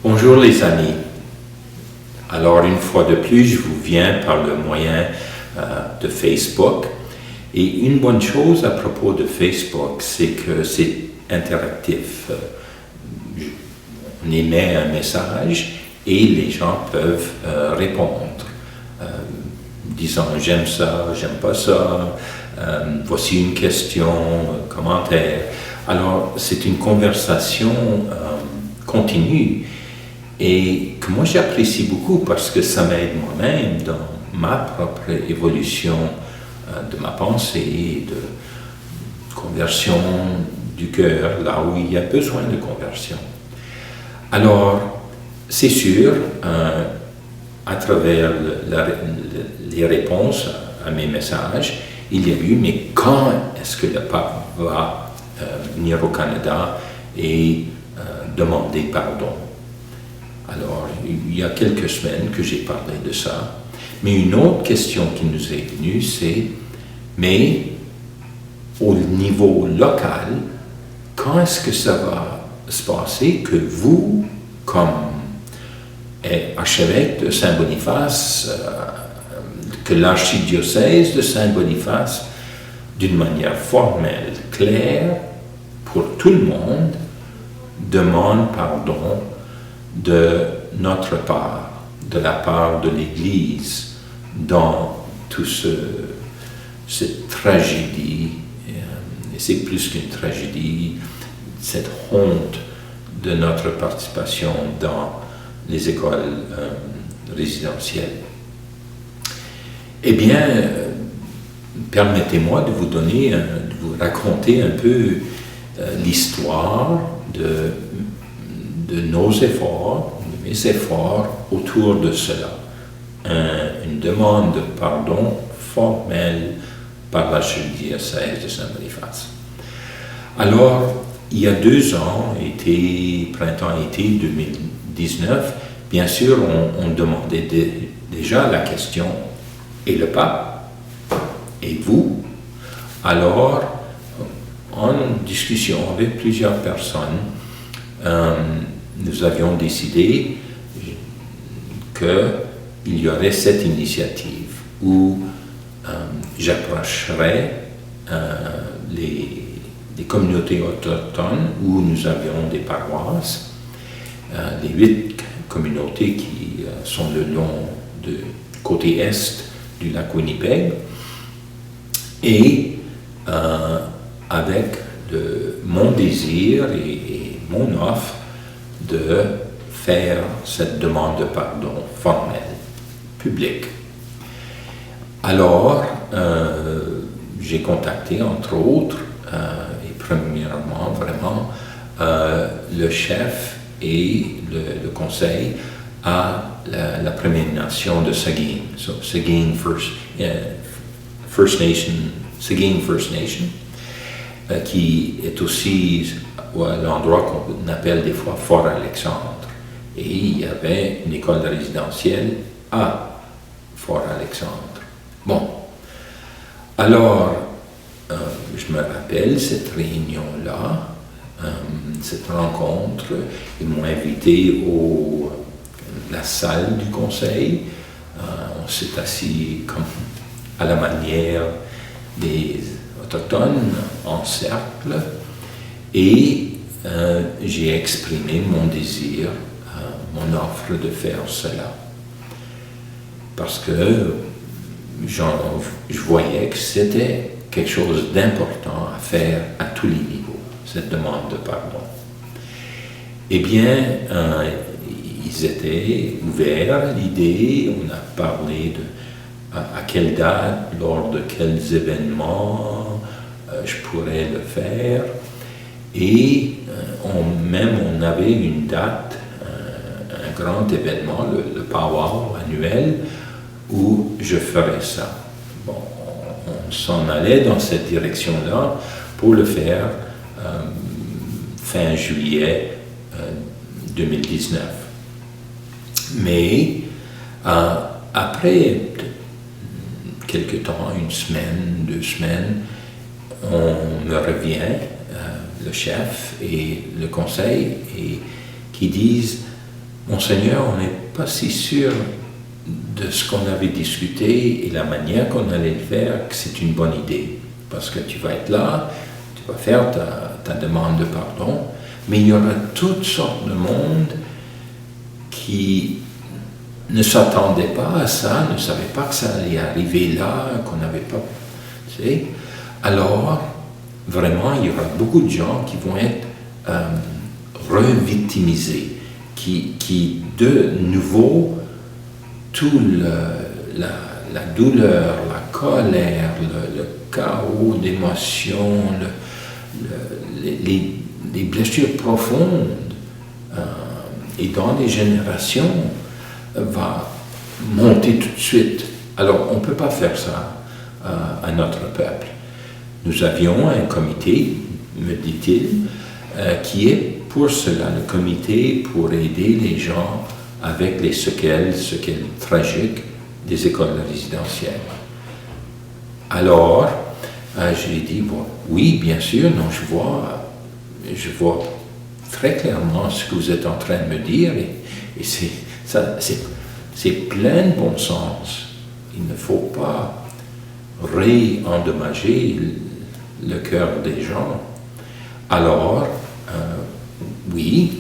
Bonjour les amis. Alors une fois de plus, je vous viens par le moyen de Facebook. Et une bonne chose à propos de Facebook, c'est que c'est interactif. On émet un message et les gens peuvent répondre, disant j'aime ça, j'aime pas ça, voici une question, commentaire. Alors c'est une conversation continue et que moi j'apprécie beaucoup parce que ça m'aide moi-même dans ma propre évolution de ma pensée, de conversion du cœur, là où il y a besoin de conversion. Alors, c'est sûr, à travers les réponses à mes messages, il y a eu, mais quand est-ce que le pape va venir au Canada et demander pardon? Alors, il y a quelques semaines que j'ai parlé de ça. Mais une autre question qui nous est venue, c'est, mais au niveau local, quand est-ce que ça va se passer que vous, comme archevêque de Saint-Boniface, que l'archidiocèse de Saint-Boniface, d'une manière formelle, claire, pour tout le monde, demande pardon de notre part, de la part de l'Église, dans toute cette tragédie, et c'est plus qu'une tragédie, cette honte de notre participation dans les écoles résidentielles. Eh bien, permettez-moi de vous raconter un peu l'histoire de nos efforts, de mes efforts autour de cela. Une demande de pardon formelle par l'archidiocèse de Saint-Boniface. Alors, il y a 2 ans, printemps-été 2019, bien sûr, on demandait déjà la question, et le pape, et vous? Alors, en discussion avec plusieurs personnes, nous avions décidé qu'il y aurait cette initiative où j'approcherai les communautés autochtones où nous avions des paroisses, les 8 communautés qui sont le long du côté est du lac Winnipeg, et avec mon désir et mon offre de faire cette demande de pardon formelle, publique. Alors, j'ai contacté, entre autres, et premièrement, vraiment, le chef et le conseil à la Première Nation de Seguin, Seguin First Nation, qui est aussi l'endroit qu'on appelle des fois Fort Alexandre. Et il y avait une école résidentielle à Fort Alexandre. Bon, alors, je me rappelle cette réunion-là, cette rencontre. Ils m'ont invité la salle du conseil. On s'est assis comme à la manière des autochtones en cercle et j'ai exprimé mon désir, mon offre de faire cela. Parce que je voyais que c'était quelque chose d'important à faire à tous les niveaux, cette demande de pardon. Eh bien, ils étaient ouverts à l'idée, on a parlé à quelle date, lors de quels événements je pourrais le faire, et on avait une date, un grand événement, le powwow annuel, où je ferais ça. Bon, on s'en allait dans cette direction-là pour le faire fin juillet 2019. Mais après quelque temps, 1 semaine, 2 semaines, on me revient, le chef et le conseil, et qui disent Monseigneur, on n'est pas si sûr de ce qu'on avait discuté et la manière qu'on allait le faire, que c'est une bonne idée. Parce que tu vas être là, tu vas faire ta demande de pardon, mais il y aura toutes sortes de monde qui ne s'attendait pas à ça, ne savait pas que ça allait arriver là, qu'on n'avait pas... Tu sais. Alors, vraiment, il y aura beaucoup de gens qui vont être revictimisés, qui de nouveau, tout la douleur, la colère, le chaos d'émotions, les blessures profondes, et dans les générations, va monter tout de suite. Alors, on ne peut pas faire ça à notre peuple. Nous avions un comité, me dit-il, qui est pour cela, le comité pour aider les gens avec les séquelles tragiques des écoles résidentielles. Alors, j'ai dit, bon, oui, bien sûr, non, je vois très clairement ce que vous êtes en train de me dire, et c'est plein de bon sens. Il ne faut pas réendommager le cœur des gens. Alors, oui,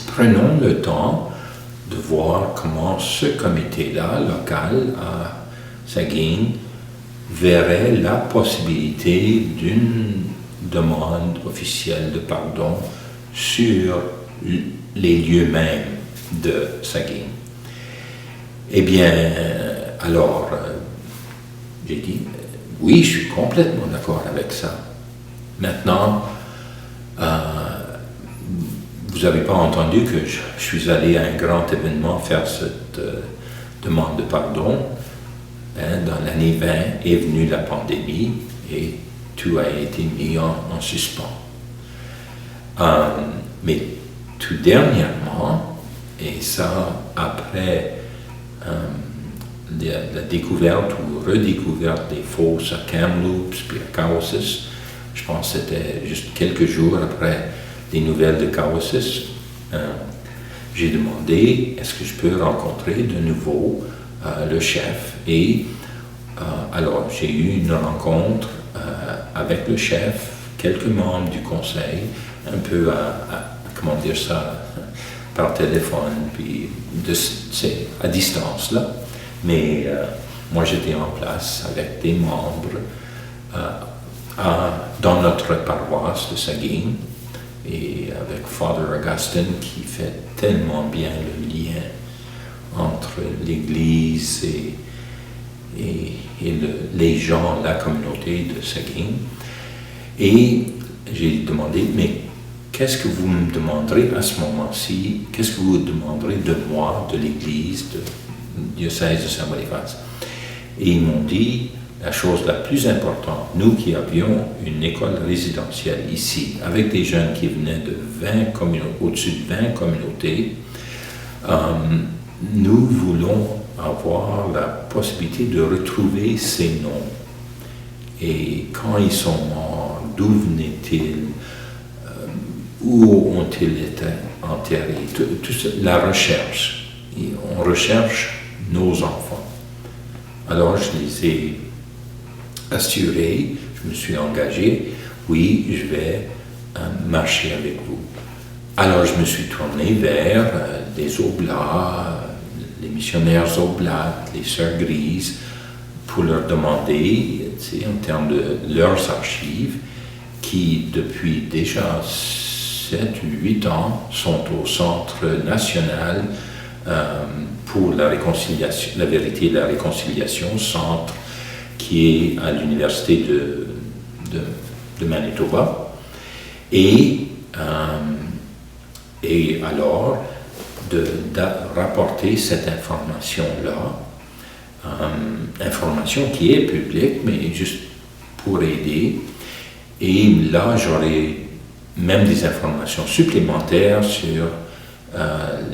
prenons le temps de voir comment ce comité-là, local à Saguenay, verrait la possibilité d'une demande officielle de pardon sur les lieux mêmes de Saguenay. Eh bien, alors, j'ai dit, oui, je suis complètement d'accord avec ça. Maintenant, vous n'avez pas entendu que je suis allé à un grand événement faire cette demande de pardon. Dans l'année 20 est venue la pandémie et tout a été mis en suspens. Mais tout dernièrement, et ça après la découverte ou redécouverte des fosses à Kamloops puis à Cowessess, je pense que c'était juste quelques jours après les nouvelles de Cowessess, j'ai demandé est-ce que je peux rencontrer de nouveau le chef, et alors j'ai eu une rencontre avec le chef, quelques membres du conseil, un peu comment dire ça, par téléphone, puis c'est à distance là, mais moi j'étais en place avec des membres dans notre paroisse de Saguenay, et avec Father Augustine qui fait tellement bien le lien entre l'Église et les gens, la communauté de Saguenay. Et j'ai demandé, mais qu'est-ce que vous me demanderez à ce moment-ci? Qu'est-ce que vous demanderez de moi, de l'Église, du diocèse de Saint-Boniface? Et ils m'ont dit, la chose la plus importante, nous qui avions une école résidentielle ici, avec des jeunes qui venaient de 20 communautés, au-dessus de 20 communautés, nous voulons avoir la possibilité de retrouver ces noms. Et quand ils sont morts, d'où venaient-ils, où ont-ils été enterrés, la recherche. Et on recherche nos enfants. Alors je les ai assurés, je me suis engagé, oui, je vais marcher avec vous. Alors je me suis tourné vers les oblats, les missionnaires oblats, les sœurs grises, pour leur demander, en termes de leurs archives, qui depuis déjà 7 ou 8 ans sont au Centre national pour la réconciliation, la vérité et la réconciliation, centre qui est à l'université de Manitoba. Et alors, de rapporter cette information-là, information qui est publique, mais juste pour aider. Et là, j'aurai même des informations supplémentaires sur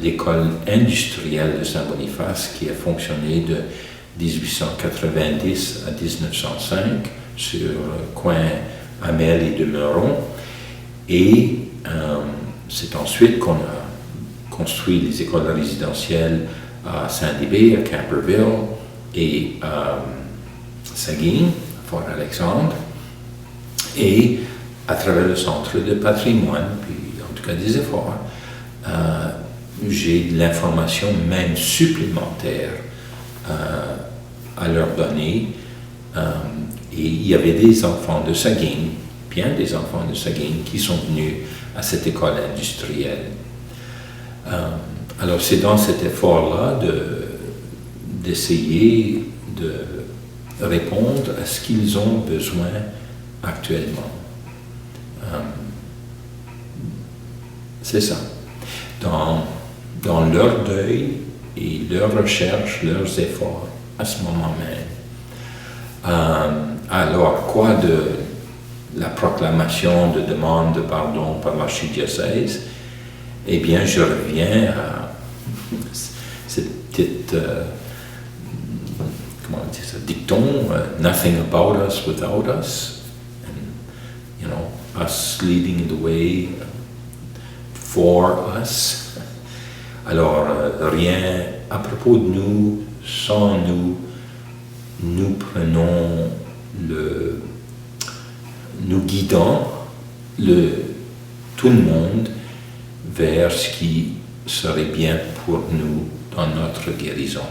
l'école industrielle de Saint-Boniface qui a fonctionné de 1890 à 1905 sur le coin Amel et de Meuron. Et c'est ensuite qu'on a construit les écoles résidentielles à Saint-Débé, à Camperville et à Seguin, à Fort-Alexandre, et à travers le Centre de patrimoine, puis en tout cas des efforts, j'ai de l'information même supplémentaire à leur donner. Et il y avait des enfants de Seguin, bien des enfants de Seguin, qui sont venus à cette école industrielle. Alors c'est dans cet effort-là d'essayer de répondre à ce qu'ils ont besoin actuellement. C'est ça. Dans leur deuil et leurs recherches, leurs efforts à ce moment même. Alors, quoi de la proclamation de demande de pardon par l'archidiocèse? Eh bien, je reviens à cette petite, comment on dit ça, dicton, nothing about us without us, and, you know, us leading the way for us. Alors, rien à propos de nous, sans nous, nous prenons nous guidons tout le monde vers ce qui serait bien pour nous dans notre guérison.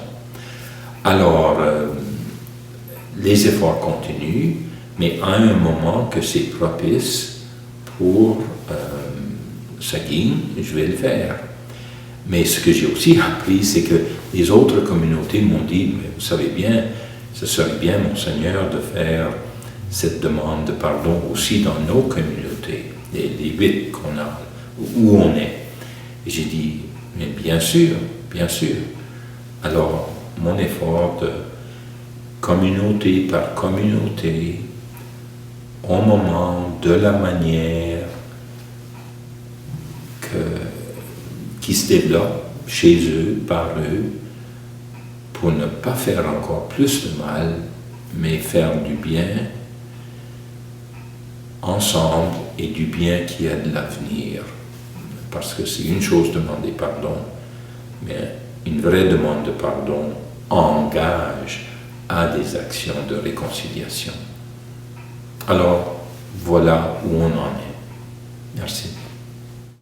Alors, les efforts continuent, mais à un moment que c'est propice pour Seguin, je vais le faire. Mais ce que j'ai aussi appris, c'est que les autres communautés m'ont dit, mais vous savez bien, ce serait bien, Monseigneur, de faire cette demande de pardon aussi dans nos communautés, les 8 qu'on a, où on est. Et j'ai dit, mais bien sûr, bien sûr. Alors, mon effort de communauté par communauté, au moment, de la manière qui se développe chez eux, par eux, pour ne pas faire encore plus de mal, mais faire du bien ensemble et du bien qui a de l'avenir. Parce que c'est une chose de demander pardon, mais une vraie demande de pardon engage à des actions de réconciliation. Alors, voilà où on en est. Merci.